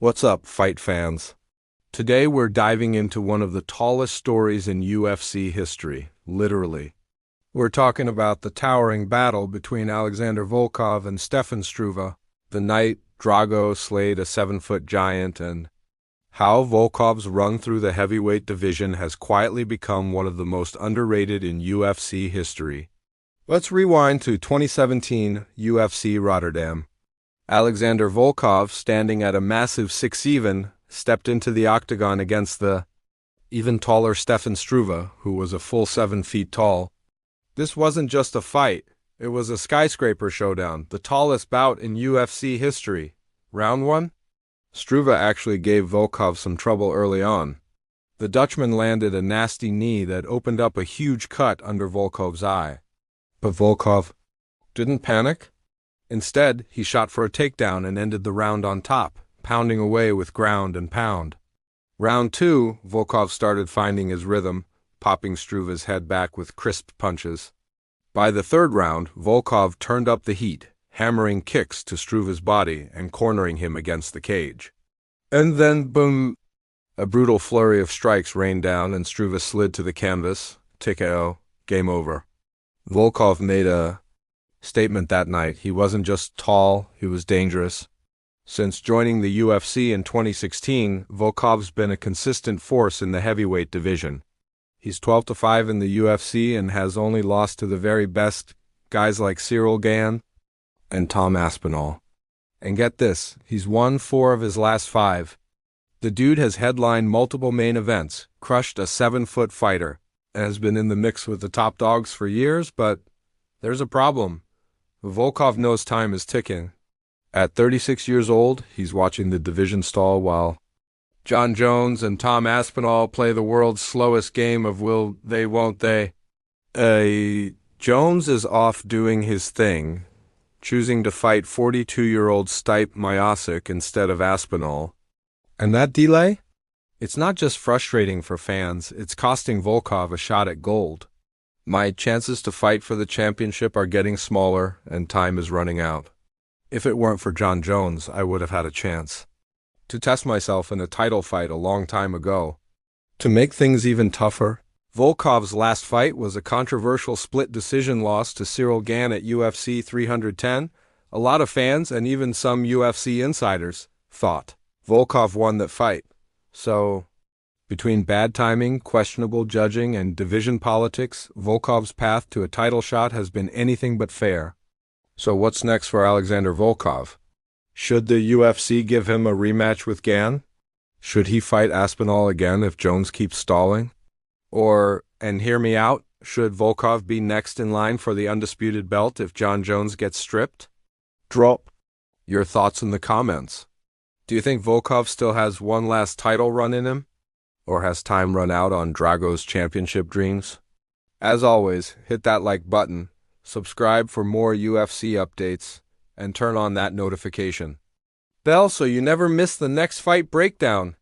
What's up, fight fans? Today we're diving into one of the tallest stories in UFC history, literally. We're talking about the towering battle between Alexander Volkov and Stefan Struve, the night Drago slayed a 7-foot giant, and how Volkov's run through the heavyweight division has quietly become one of the most underrated in UFC history. Let's rewind to 2017 UFC Rotterdam. Alexander Volkov, standing at a massive 6'7", stepped into the octagon against the even taller Stefan Struve, who was a full 7 feet tall. This wasn't just a fight, it was a skyscraper showdown, the tallest bout in UFC history. Round 1? Struve actually gave Volkov some trouble early on. The Dutchman landed a nasty knee that opened up a huge cut under Volkov's eye. But Volkov didn't panic. Instead, he shot for a takedown and ended the round on top, pounding away with ground and pound. Round 2, Volkov started finding his rhythm, popping Struve's head back with crisp punches. By the third round, Volkov turned up the heat, hammering kicks to Struve's body and cornering him against the cage. And then, boom! A brutal flurry of strikes rained down and Struve slid to the canvas. TKO. Game over. Volkov made a statement that night. He wasn't just tall, he was dangerous. Since joining the UFC in 2016, Volkov's been a consistent force in the heavyweight division. He's 12-5 in the UFC and has only lost to the very best, guys like Cyril Gane and Tom Aspinall. And get this, he's won 4 of his last 5. The dude has headlined multiple main events, crushed a 7-foot fighter, and has been in the mix with the top dogs for years, but there's a problem. Volkov knows time is ticking. At 36 years old, he's watching the division stall while Jon Jones and Tom Aspinall play the world's slowest game of will they, won't they. Jones is off doing his thing, choosing to fight 42-year-old Stipe Miocic instead of Aspinall. And that delay? It's not just frustrating for fans, it's costing Volkov a shot at gold. My chances to fight for the championship are getting smaller, and time is running out. If it weren't for Jon Jones, I would have had a chance to test myself in a title fight a long time ago. To make things even tougher, Volkov's last fight was a controversial split decision loss to Cyril Gane at UFC 310. A lot of fans, and even some UFC insiders, thought Volkov won that fight. So, between bad timing, questionable judging, and division politics, Volkov's path to a title shot has been anything but fair. So what's next for Alexander Volkov? Should the UFC give him a rematch with Gane? Should he fight Aspinall again if Jones keeps stalling? Or, and hear me out, should Volkov be next in line for the undisputed belt if Jon Jones gets stripped? Drop your thoughts in the comments. Do you think Volkov still has one last title run in him? Or has time run out on Drago's championship dreams? As always, hit that like button, subscribe for more UFC updates, and turn on that notification bell so you never miss the next fight breakdown.